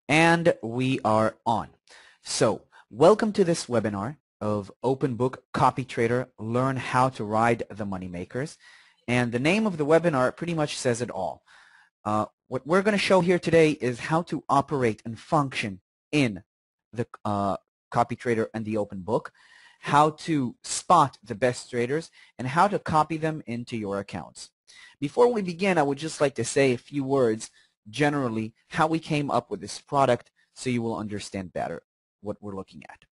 And we are on. So welcome to this webinar of Open Book Copy Trader, Learn How to Ride the Moneymakers. And the name of the webinar pretty much says it all. What we're going to show here today is how to operate and function in the copy trader and the open book, how to spot the best traders, and how to copy them into your accounts. Before we begin, I would just like to say a few words generally how we came up with this product so you will understand better what we're looking at.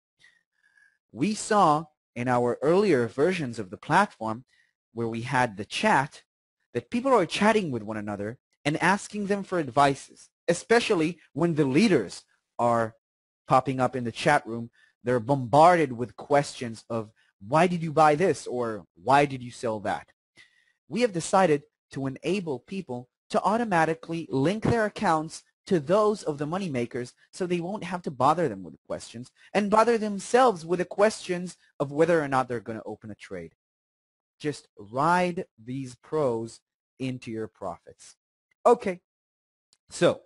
We saw in our earlier versions of the platform where we had the chat that people are chatting with one another and asking them for advices, especially when the leaders are popping up in the chat room. They're bombarded with questions of why did you buy this or why did you sell that? We have decided to enable people to automatically link their accounts to those of the moneymakers so they won't have to bother them with the questions and bother themselves with the questions of whether or not they're going to open a trade. Just ride these pros into your profits. Okay, so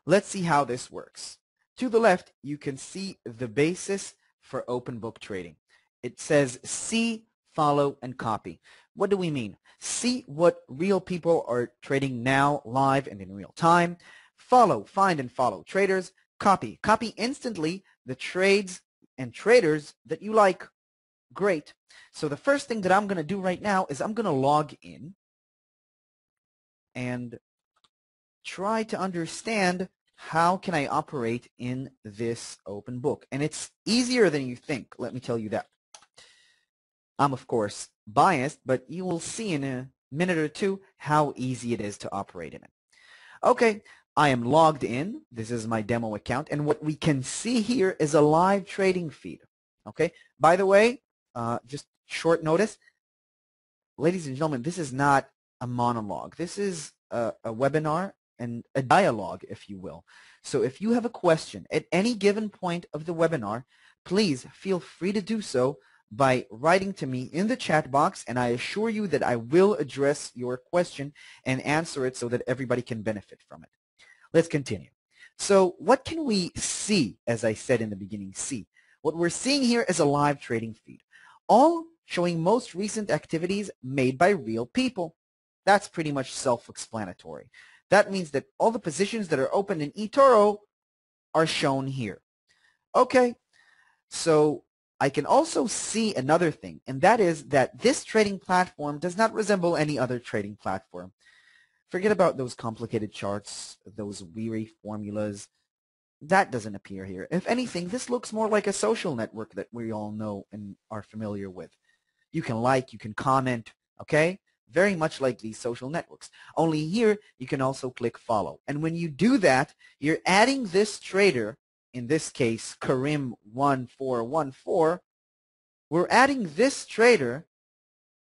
let's see how this works. To the left, you can see the basis for open book trading. It says see, follow, and copy. What do we mean? See what real people are trading now live and in real time. Follow, find and follow traders. Copy instantly the trades and traders that you like. Great. So the first thing that I'm going to do right now is I'm going to log in and try to understand how can I operate in this open book. And it's easier than you think, let me tell you that. I'm, of course, biased, but you will see in a minute or two how easy it is to operate in it. Okay, I am logged in. This is my demo account, and what we can see here is a live trading feed. Okay, by the way, just short notice, ladies and gentlemen, this is not a monologue. This is a webinar and a dialogue, if you will. So if you have a question at any given point of the webinar, please feel free to do so by writing to me in the chat box, and I assure you that I will address your question and answer it so that everybody can benefit from it. Let's continue. So what can we see, as I said in the beginning, see? What we're seeing here is a live trading feed, all showing most recent activities made by real people. That's pretty much self-explanatory. That means that all the positions that are open in eToro are shown here. Okay, so I can also see another thing, and that is that this trading platform does not resemble any other trading platform. Forget about those complicated charts, those weary formulas. That doesn't appear here. If anything, this looks more like a social network that we all know and are familiar with. You can like, you can comment, okay? Very much like these social networks. Only here, you can also click follow. And when you do that, you're adding this trader, in this case, Karim1414, we're adding this trader,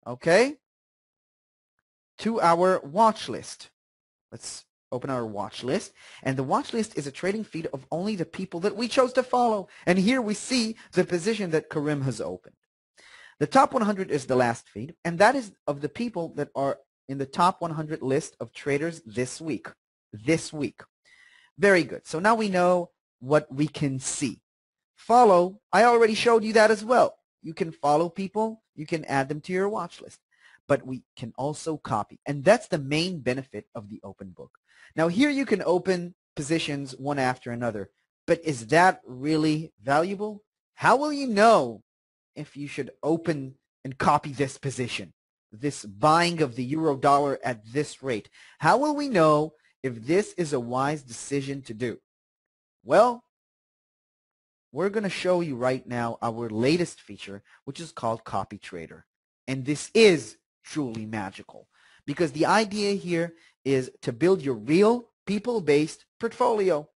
okay, to our watch list. Let's open our watch list. And the watch list is a trading feed of only the people that we chose to follow. And here we see the position that Karim has opened. The top 100 is the last feed, and that is of the people that are in the top 100 list of traders this week. This week. Very good. So now we know what we can see. Follow, I already showed you that as well. You can follow people, you can add them to your watch list, but we can also copy. And that's the main benefit of the open book. Now here you can open positions one after another, but is that really valuable? How will you know if you should open and copy this position, this buying of the euro dollar at this rate? How will we know if this is a wise decision to do? Well, we're going to show you right now our latest feature, which is called Copy Trader. And this is truly magical because the idea here is to build your real people-based portfolio,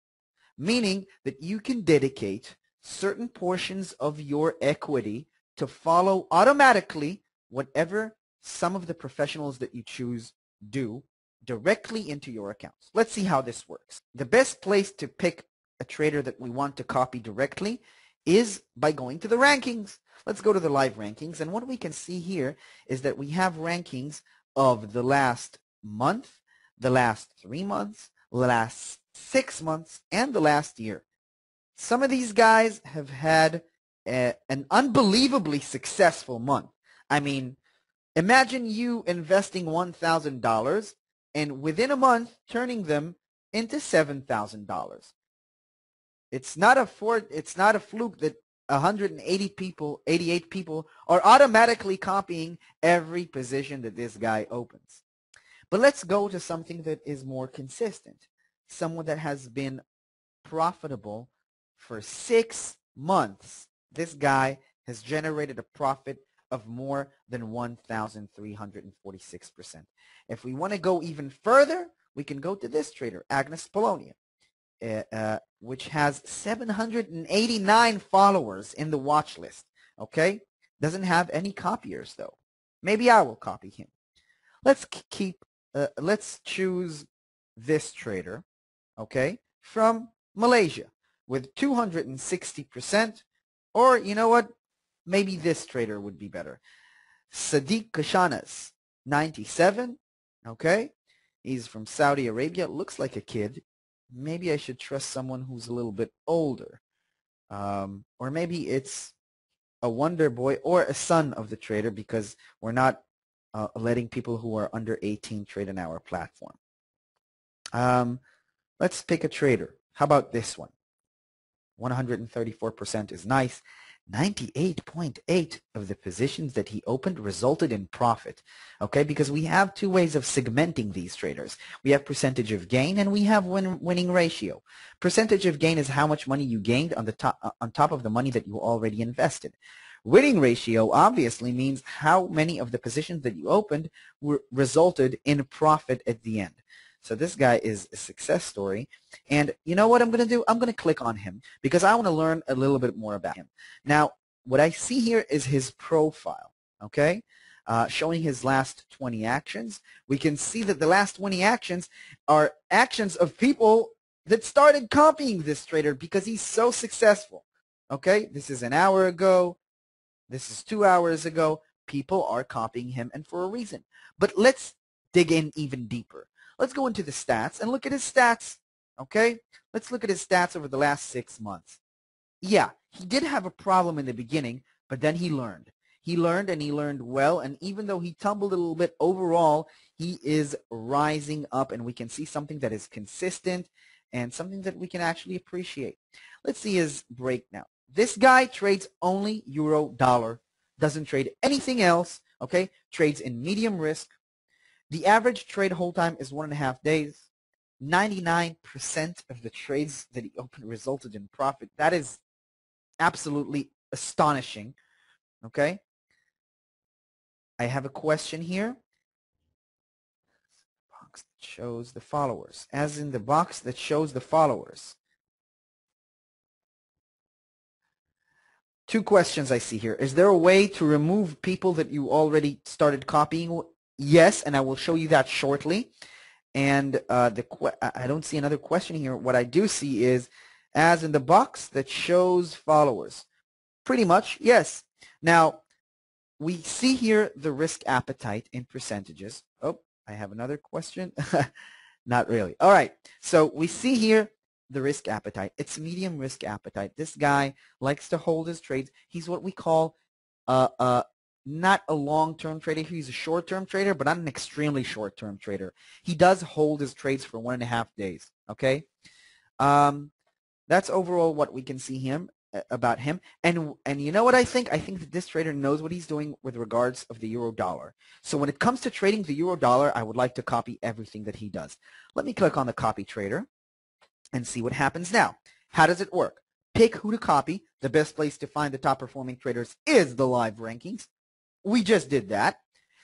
meaning that you can dedicate certain portions of your equity to follow automatically whatever some of the professionals that you choose do directly into your accounts. Let's see how this works. The best place to pick a trader that we want to copy directly is by going to the rankings. Let's go to the live rankings, and what we can see here is that we have rankings of the last month, the last 3 months, last 6 months, and the last year. Some of these guys have had an unbelievably successful month. I mean, imagine you investing $1,000 and within a month turning them into $7,000. It's not a fluke that 88 people are automatically copying every position that this guy opens. But let's go to something that is more consistent. Someone that has been profitable for 6 months. This guy has generated a profit of more than 1,346%. If we want to go even further, we can go to this trader, Agnes Polonia, which has 789 followers in the watch list. Okay? Doesn't have any copiers, though. Maybe I will copy him. Let's choose this trader, okay, from Malaysia with 260%, or you know what, maybe this trader would be better. Sadiq Kashanas, 97, okay, he's from Saudi Arabia, looks like a kid. Maybe I should trust someone who's a little bit older, or maybe it's a wonder boy or a son of the trader, because we're not letting people who are under 18 trade on our platform. Let's pick a trader. How about this one? 134% is nice. 98.8 of the positions that he opened resulted in profit. Okay, because we have two ways of segmenting these traders. We have percentage of gain and we have winning ratio. Percentage of gain is how much money you gained on top of the money that you already invested. Winning ratio obviously means how many of the positions that you opened resulted in profit at the end. So this guy is a success story. And you know what I'm going to do? I'm going to click on him because I want to learn a little bit more about him. Now, what I see here is his profile, okay? Showing his last 20 actions. We can see that the last 20 actions are actions of people that started copying this trader because he's so successful, okay? This is an hour ago. This is 2 hours ago. People are copying him, and for a reason. But let's dig in even deeper. Let's go into the stats and look at his stats, okay? Let's look at his stats over the last 6 months. Yeah, he did have a problem in the beginning, but then he learned. He learned, and he learned well, and even though he tumbled a little bit overall, he is rising up, and we can see something that is consistent and something that we can actually appreciate. Let's see his breakdown. This guy trades only euro dollar, doesn't trade anything else, okay? Trades in medium risk. The average trade hold time is 1.5 days. 99% of the trades that he opened resulted in profit. That is absolutely astonishing, okay? I have a question here. Box that shows the followers. As in the box that shows the followers. 2 questions I see here. Is there a way to remove people that you already started copying? Yes, and I will show you that shortly. And I don't see another question here. What I do see is, as in the box that shows followers. Pretty much, yes. Now, we see here the risk appetite in percentages. Oh, I have another question. Not really. All right. So we see here the risk appetite. It's medium risk appetite. This guy likes to hold his trades. He's what we call not a long-term trader. He's a short-term trader, but not an extremely short-term trader. He does hold his trades for 1.5 days. Okay. That's overall what we can see about him. And you know what I think? I think that this trader knows what he's doing with regards of the euro dollar. So when it comes to trading the euro dollar, I would like to copy everything that he does. Let me click on the copy trader and see what happens now. How does it work? Pick who to copy. The best place to find the top performing traders is the live rankings. We just did that.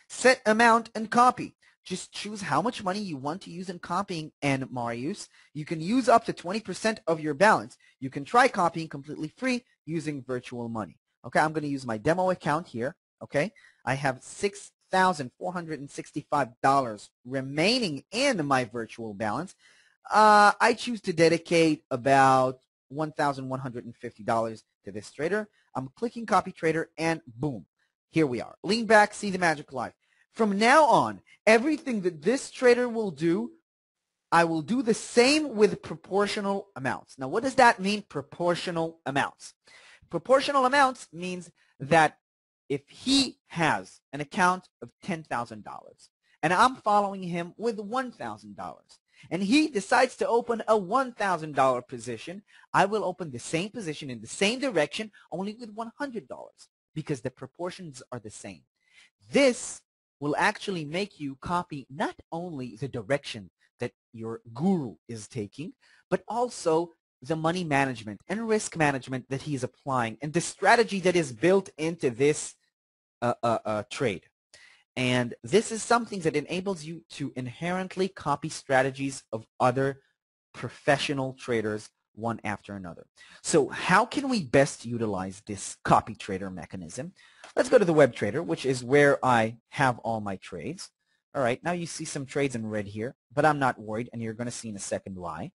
Set amount and copy. Just choose how much money you want to use in copying, and Marius, you can use up to 20% of your balance. You can try copying completely free using virtual money. Okay, I'm going to use my demo account here. Okay, I have $6,465 remaining in my virtual balance. I choose to dedicate about $1,150 to this trader. I'm clicking copy trader, and boom, here we are. Lean back, see the magic life. From now on, everything that this trader will do I will do the same with proportional amounts. Now, what does that mean, proportional amounts? Proportional amounts means that if he has an account of $10,000 and I'm following him with $1,000 and he decides to open a $1,000 position, I will open the same position in the same direction only with $100 because the proportions are the same. This will actually make you copy not only the direction that your guru is taking, but also the money management and risk management that he is applying and the strategy that is built into this trade. And this is something that enables you to inherently copy strategies of other professional traders one after another. So how can we best utilize this copy trader mechanism? Let's go to the web trader, which is where I have all my trades. All right, now you see some trades in red here, but I'm not worried, and you're going to see in a second why.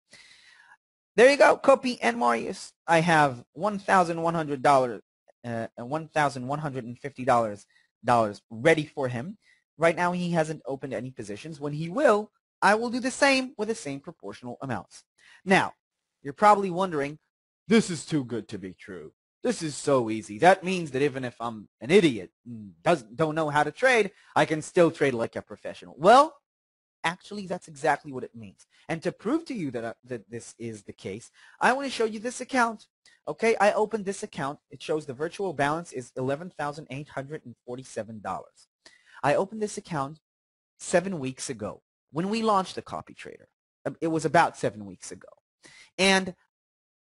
There you go, Copy and Marius. I have $1,100 and $1,150 ready for him. Right now he hasn't opened any positions. When he will, I will do the same with the same proportional amounts. Now, you're probably wondering, this is too good to be true. This is so easy. That means that even if I'm an idiot and don't know how to trade, I can still trade like a professional. Well, actually, that's exactly what it means. And to prove to you that this is the case, I want to show you this account. Okay, I opened this account. It shows the virtual balance is $11,847. I opened this account 7 weeks ago when we launched the copy trader. It was about 7 weeks ago. And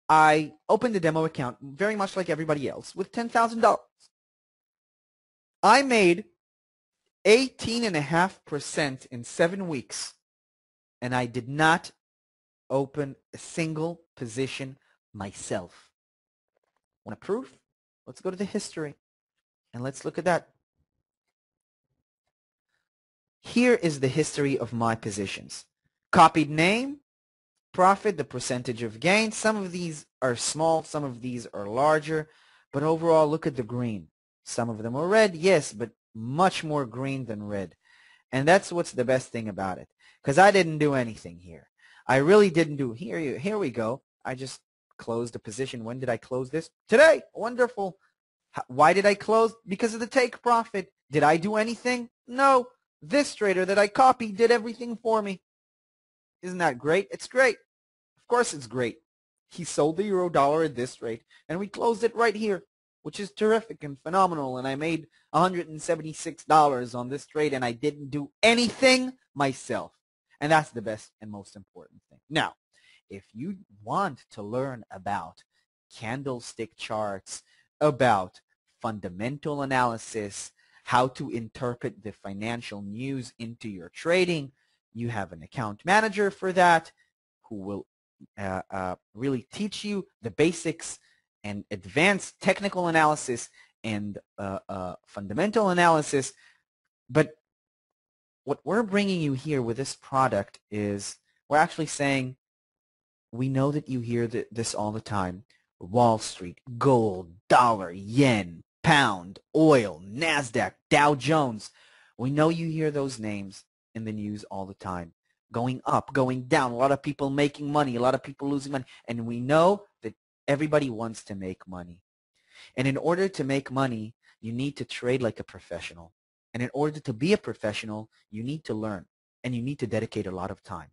I opened the demo account very much like everybody else with $10,000. I made 18.5% in 7 weeks, and I did not open a single position myself. Want a proof? Let's go to the history, and let's look at that. Here is the history of my positions. Copied name, profit, the percentage of gain. Some of these are small, some of these are larger, but overall, look at the green. Some of them are red, yes, but much more green than red. And that's what's the best thing about it, because I didn't do anything here. I really didn't do. Here we go. I just closed a position. When did I close this? Today. Wonderful. Why did I close? Because of the take profit. Did I do anything? No. This trader that I copied did everything for me. Isn't that great? It's great. Of course it's great. He sold the euro dollar at this rate, and we closed it right here, which is terrific and phenomenal, and I made $176 on this trade, and I didn't do anything myself. And that's the best and most important thing. Now, if you want to learn about candlestick charts, about fundamental analysis, how to interpret the financial news into your trading, you have an account manager for that who will really teach you the basics and advanced technical analysis and fundamental analysis. But what we're bringing you here with this product is we're actually saying, we know that you hear this all the time. Wall Street, gold, dollar, yen, pound, oil, NASDAQ, Dow Jones. We know you hear those names in the news all the time. Going up, going down, a lot of people making money, a lot of people losing money. And we know that everybody wants to make money. And in order to make money, you need to trade like a professional. And in order to be a professional, you need to learn and you need to dedicate a lot of time.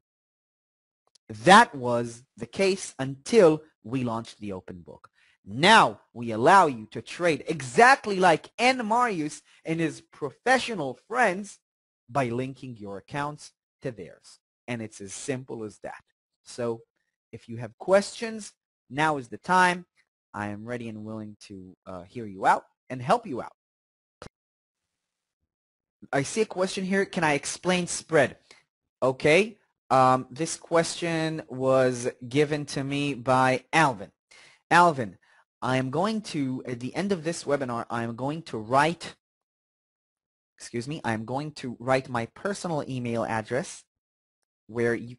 That was the case until we launched the open book. Now we allow you to trade exactly like N. Marius and his professional friends by linking your accounts to theirs. And it's as simple as that. So if you have questions, now is the time. I am ready and willing to hear you out and help you out. I see a question here. Can I explain spread? Okay. This question was given to me by Alvin. Alvin, I am going to, at the end of this webinar, I am going to write my personal email address where you